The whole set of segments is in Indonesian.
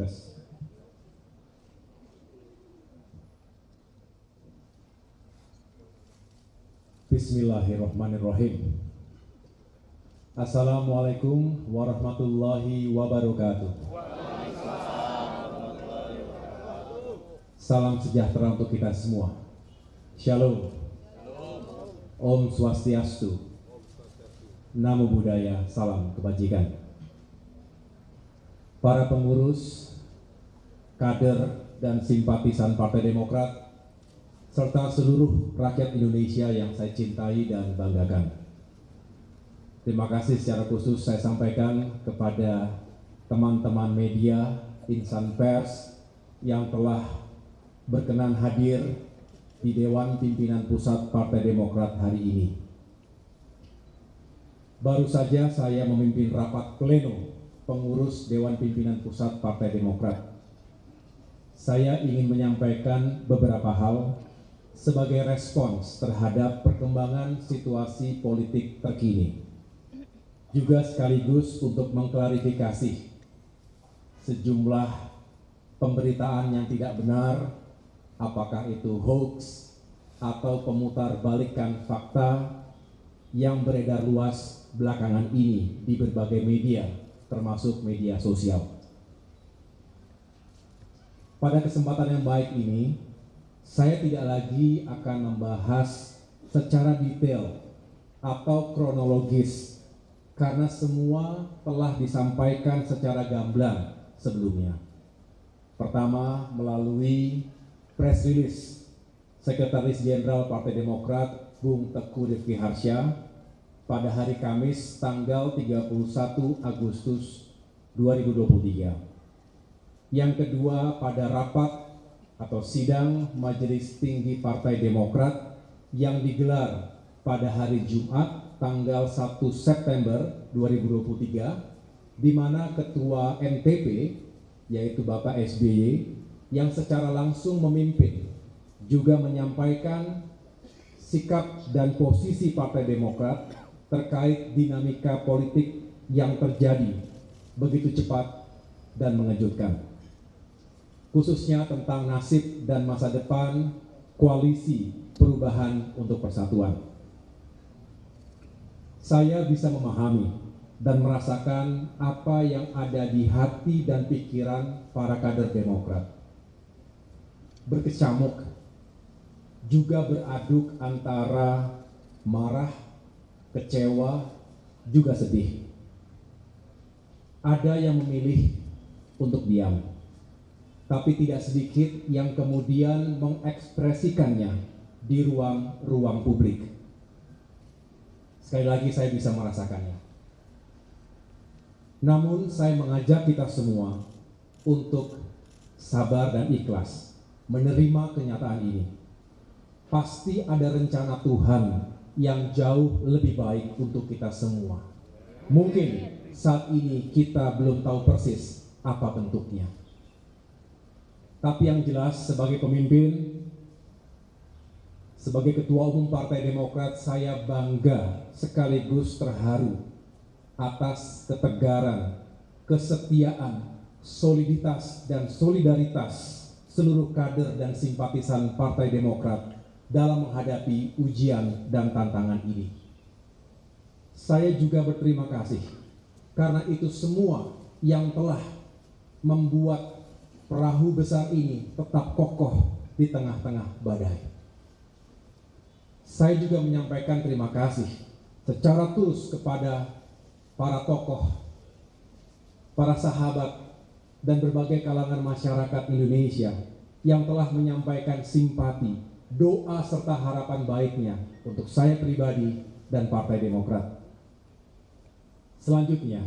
Tes. Bismillahirrahmanirrahim. Assalamualaikum warahmatullahi wabarakatuh. Salam sejahtera untuk kita semua. Shalom. Om Swastiastu. Namo Buddhaya, salam kebajikan. Para pengurus, kader, dan simpatisan Partai Demokrat, serta seluruh rakyat Indonesia yang saya cintai dan banggakan. Terima kasih secara khusus saya sampaikan kepada teman-teman media, insan pers yang telah berkenan hadir di Dewan Pimpinan Pusat Partai Demokrat hari ini. Baru saja saya memimpin rapat pleno pengurus Dewan Pimpinan Pusat Partai Demokrat. Saya ingin menyampaikan beberapa hal sebagai respons terhadap perkembangan situasi politik terkini. Juga sekaligus untuk mengklarifikasi sejumlah pemberitaan yang tidak benar, apakah itu hoax atau pemutarbalikkan fakta yang beredar luas belakangan ini di berbagai media, termasuk media sosial. Pada kesempatan yang baik ini, saya tidak lagi akan membahas secara detail atau kronologis karena semua telah disampaikan secara gamblang sebelumnya. Pertama, melalui press release Sekretaris Jenderal Partai Demokrat Bung Teguh Rifki Harsha pada hari Kamis tanggal 31 Agustus 2023. Yang kedua, pada rapat atau sidang Majelis Tinggi Partai Demokrat yang digelar pada hari Jumat tanggal 1 September 2023, di mana Ketua MTP yaitu Bapak SBY yang secara langsung memimpin juga menyampaikan sikap dan posisi Partai Demokrat terkait dinamika politik yang terjadi begitu cepat dan mengejutkan, khususnya tentang nasib dan masa depan koalisi perubahan untuk persatuan. Saya bisa memahami dan merasakan apa yang ada di hati dan pikiran para kader Demokrat. Berkecamuk, juga beraduk antara marah, kecewa, juga sedih. Ada yang memilih untuk diam, tapi tidak sedikit yang kemudian mengekspresikannya di ruang publik. Sekali lagi saya bisa merasakannya. Namun saya mengajak kita semua untuk sabar dan ikhlas menerima kenyataan ini. Pasti ada rencana Tuhan yang jauh lebih baik untuk kita semua. Mungkin saat ini kita belum tahu persis apa bentuknya. Tapi yang jelas sebagai pemimpin, sebagai Ketua Umum Partai Demokrat, saya bangga sekaligus terharu atas ketegaran, kesetiaan, soliditas, dan solidaritas seluruh kader dan simpatisan Partai Demokrat dalam menghadapi ujian dan tantangan ini. Saya juga berterima kasih karena itu semua yang telah membuat perahu besar ini tetap kokoh di tengah-tengah badai. Saya juga menyampaikan terima kasih secara tulus kepada para tokoh, para sahabat, dan berbagai kalangan masyarakat Indonesia yang telah menyampaikan simpati, doa, serta harapan baiknya untuk saya pribadi dan Partai Demokrat. Selanjutnya,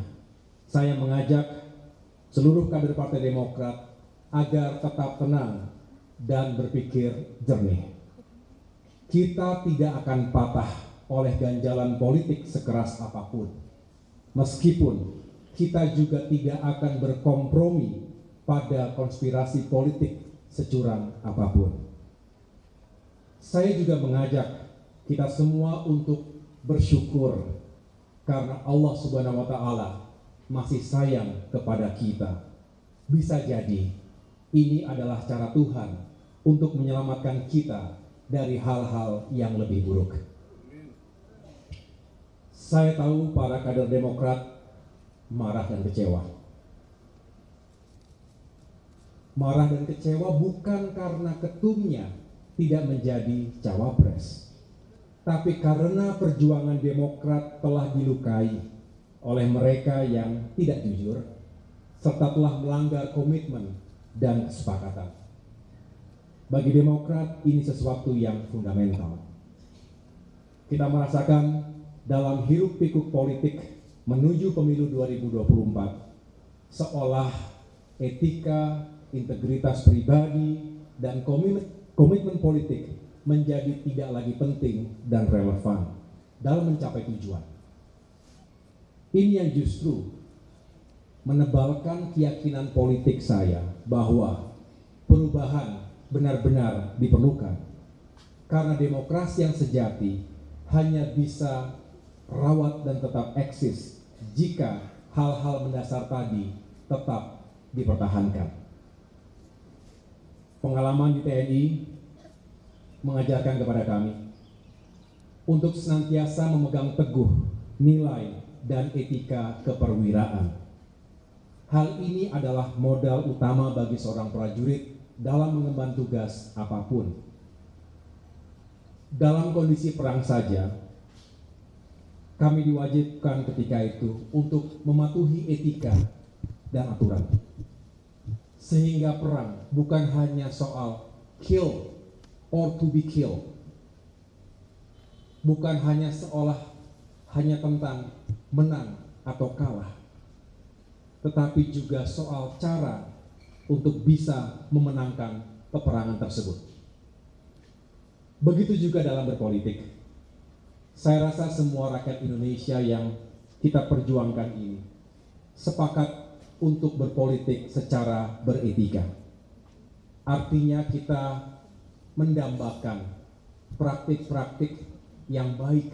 saya mengajak seluruh kader Partai Demokrat agar tetap tenang dan berpikir jernih. Kita tidak akan patah oleh ganjalan politik sekeras apapun. Meskipun kita juga tidak akan berkompromi pada konspirasi politik securang apapun. Saya juga mengajak kita semua untuk bersyukur karena Allah Subhanahu wa Ta'ala masih sayang kepada kita. Bisa jadi ini adalah cara Tuhan untuk menyelamatkan kita dari hal-hal yang lebih buruk. Saya tahu para kader Demokrat marah dan kecewa. Marah dan kecewa bukan karena ketumnya tidak menjadi cawapres, tapi karena perjuangan Demokrat telah dilukai oleh mereka yang tidak jujur, serta telah melanggar komitmen dan kesepakatan. Bagi Demokrat ini sesuatu yang fundamental. Kita merasakan dalam hiruk pikuk politik menuju pemilu 2024, seolah etika, integritas pribadi, dan komitmen politik menjadi tidak lagi penting dan relevan dalam mencapai tujuan. Ini yang justru menebalkan keyakinan politik saya bahwa perubahan benar-benar diperlukan, karena demokrasi yang sejati hanya bisa rawat dan tetap eksis jika hal-hal mendasar tadi tetap dipertahankan. Pengalaman di TNI mengajarkan kepada kami untuk senantiasa memegang teguh nilai dan etika keperwiraan. Hal ini adalah modal utama bagi seorang prajurit dalam mengemban tugas apapun. Dalam kondisi perang saja, kami diwajibkan ketika itu untuk mematuhi etika dan aturan. Sehingga perang bukan hanya soal kill or to be killed. Bukan hanya hanya tentang menang atau kalah, tetapi juga soal cara untuk bisa memenangkan peperangan tersebut. Begitu juga dalam berpolitik. Saya rasa semua rakyat Indonesia yang kita perjuangkan ini sepakat untuk berpolitik secara beretika. Artinya kita mendambakan praktik-praktik yang baik,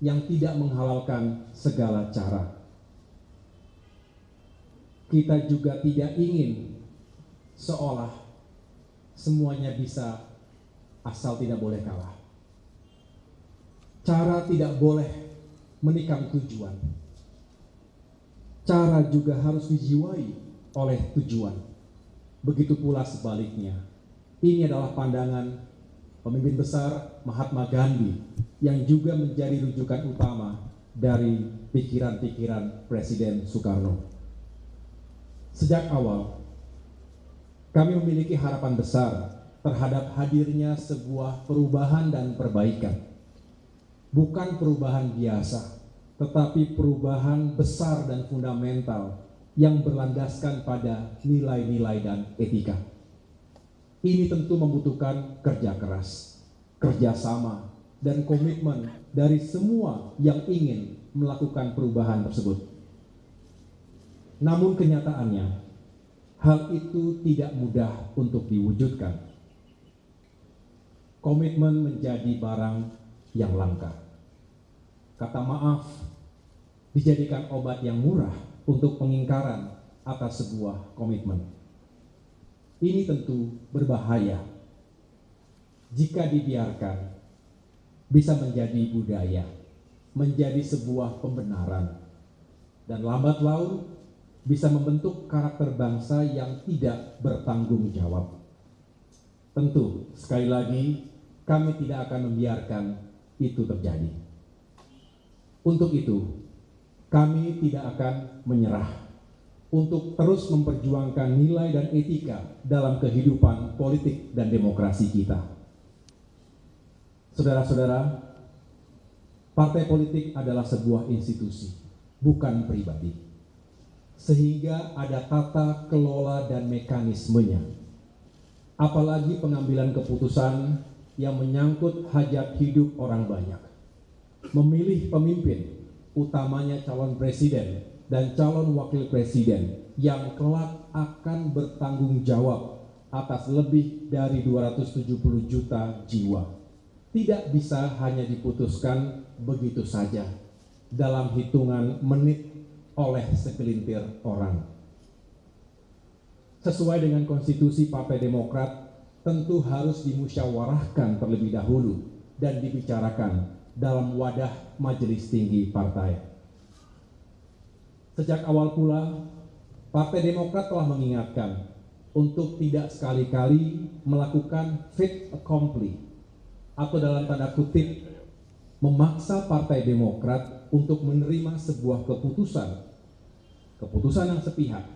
yang tidak menghalalkan segala cara. Kita juga tidak ingin seolah semuanya bisa asal tidak boleh kalah. Cara tidak boleh menikam tujuan. Cara juga harus dijiwai oleh tujuan. Begitu pula sebaliknya. Ini adalah pandangan pemimpin besar Mahatma Gandhi yang juga menjadi rujukan utama dari pikiran-pikiran Presiden Soekarno. Sejak awal, kami memiliki harapan besar terhadap hadirnya sebuah perubahan dan perbaikan. Bukan perubahan biasa, tetapi perubahan besar dan fundamental yang berlandaskan pada nilai-nilai dan etika. Ini tentu membutuhkan kerja keras, kerjasama, dan komitmen dari semua yang ingin melakukan perubahan tersebut. Namun kenyataannya, hal itu tidak mudah untuk diwujudkan. Komitmen menjadi barang yang langka. Kata maaf dijadikan obat yang murah untuk pengingkaran atas sebuah komitmen. Ini tentu berbahaya. Jika dibiarkan, bisa menjadi budaya, menjadi sebuah pembenaran, dan lambat laun bisa membentuk karakter bangsa yang tidak bertanggung jawab. Tentu, sekali lagi, kami tidak akan membiarkan itu terjadi. Untuk itu, kami tidak akan menyerah untuk terus memperjuangkan nilai dan etika dalam kehidupan politik dan demokrasi kita. Saudara-saudara, partai politik adalah sebuah institusi, bukan pribadi. Sehingga ada tata kelola dan mekanismenya. Apalagi pengambilan keputusan yang menyangkut hajat hidup orang banyak. Memilih pemimpin, utamanya calon presiden dan calon wakil presiden yang kelak akan bertanggung jawab atas lebih dari 270 juta jiwa. Tidak bisa hanya diputuskan begitu saja dalam hitungan menit oleh segelintir orang. sesuai dengan konstitusi Partai Demokrat tentu harus dimusyawarahkan terlebih dahulu dan dibicarakan dalam wadah majelis tinggi partai. Sejak awal pula, Partai Demokrat telah mengingatkan untuk tidak sekali-kali melakukan fait accompli atau dalam tanda kutip memaksa Partai Demokrat untuk menerima sebuah keputusan yang sepihak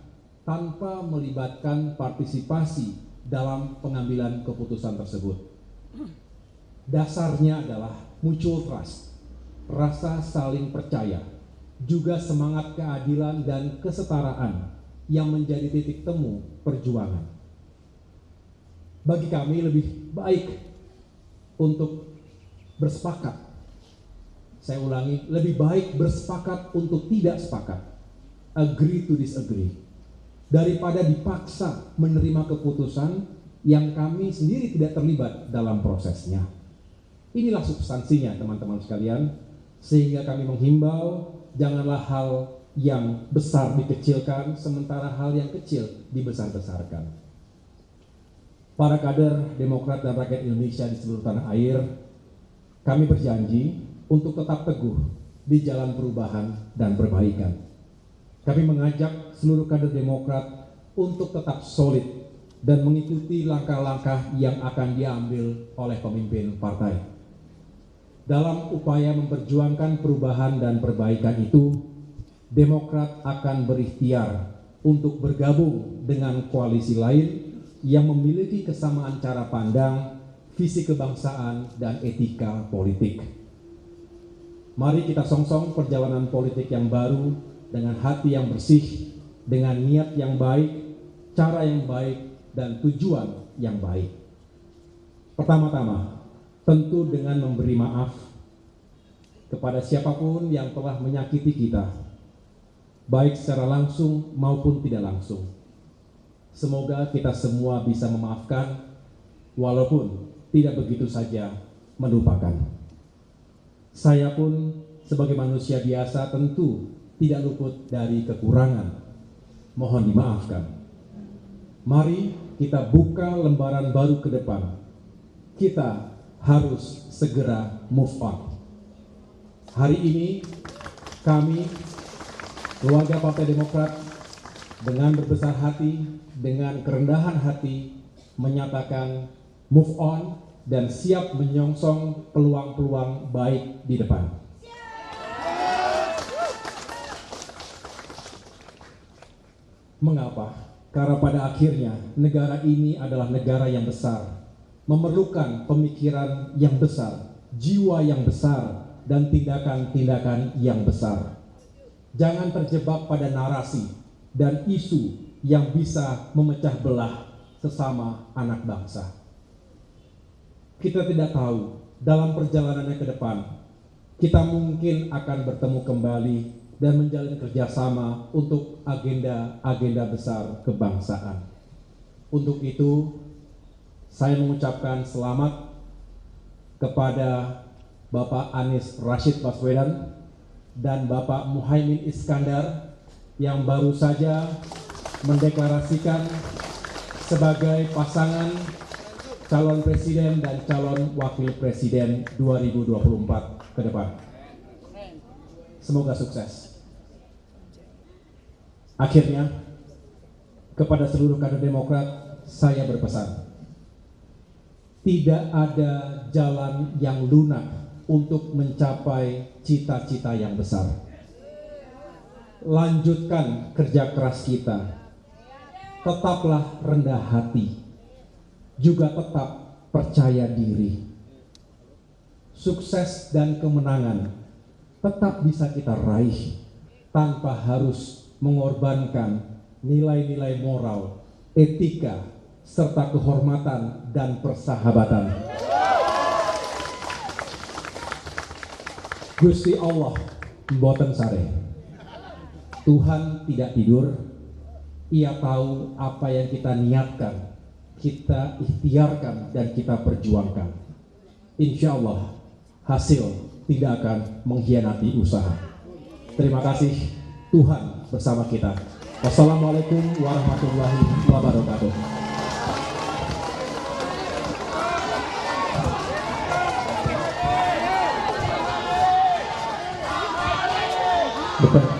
tanpa melibatkan partisipasi dalam pengambilan keputusan tersebut. Dasarnya adalah mutual trust, rasa saling percaya, juga semangat keadilan dan kesetaraan yang menjadi titik temu perjuangan. Bagi kami lebih baik untuk bersepakat. Saya ulangi, lebih baik bersepakat untuk tidak sepakat. Agree to disagree. Daripada dipaksa menerima keputusan yang kami sendiri tidak terlibat dalam prosesnya. Inilah substansinya teman-teman sekalian, sehingga kami menghimbau janganlah hal yang besar dikecilkan, sementara hal yang kecil dibesar-besarkan. Para kader Demokrat dan rakyat Indonesia di seluruh tanah air, kami berjanji untuk tetap teguh di jalan perubahan dan perbaikan. Kami mengajak seluruh kader Demokrat untuk tetap solid dan mengikuti langkah-langkah yang akan diambil oleh pemimpin partai. Dalam upaya memperjuangkan perubahan dan perbaikan itu, Demokrat akan berikhtiar untuk bergabung dengan koalisi lain yang memiliki kesamaan cara pandang, visi kebangsaan, dan etika politik. Mari kita songsong perjalanan politik yang baru dengan hati yang bersih, dengan niat yang baik, cara yang baik, dan tujuan yang baik. Pertama-tama, tentu dengan memberi maaf kepada siapapun yang telah menyakiti kita, baik secara langsung maupun tidak langsung. Semoga kita semua bisa memaafkan, walaupun tidak begitu saja melupakan. Saya pun sebagai manusia biasa tentu tidak luput dari kekurangan. Mohon dimaafkan. Mari kita buka lembaran baru ke depan. Kita harus segera move on. Hari ini kami, keluarga Partai Demokrat, dengan berbesar hati, dengan kerendahan hati, menyatakan move on dan siap menyongsong peluang-peluang baik di depan. Mengapa? Karena pada akhirnya negara ini adalah negara yang besar, memerlukan pemikiran yang besar, jiwa yang besar, dan tindakan-tindakan yang besar. Jangan terjebak pada narasi dan isu yang bisa memecah belah sesama anak bangsa. Kita tidak tahu dalam perjalanannya ke depan, kita mungkin akan bertemu kembali dan menjalin kerjasama untuk agenda-agenda besar kebangsaan. Untuk itu, saya mengucapkan selamat kepada Bapak Anies Rashid Baswedan dan Bapak Muhaimin Iskandar yang baru saja mendeklarasikan sebagai pasangan calon presiden dan calon wakil presiden 2024 ke depan. Semoga sukses. Akhirnya, kepada seluruh kader Demokrat, saya berpesan, tidak ada jalan yang lunak untuk mencapai cita-cita yang besar. Lanjutkan kerja keras kita, tetaplah rendah hati, juga tetap percaya diri. Sukses dan kemenangan tetap bisa kita raih tanpa harus mengorbankan nilai-nilai moral, etika, serta kehormatan dan persahabatan. Gusti Allah mboten sare. Tuhan tidak tidur. Ia tahu apa yang kita niatkan, kita ikhtiarkan, dan kita perjuangkan. Insya Allah hasil tidak akan mengkhianati usaha. Terima kasih. Tuhan bersama kita. Wassalamualaikum warahmatullahi wabarakatuh. Betul.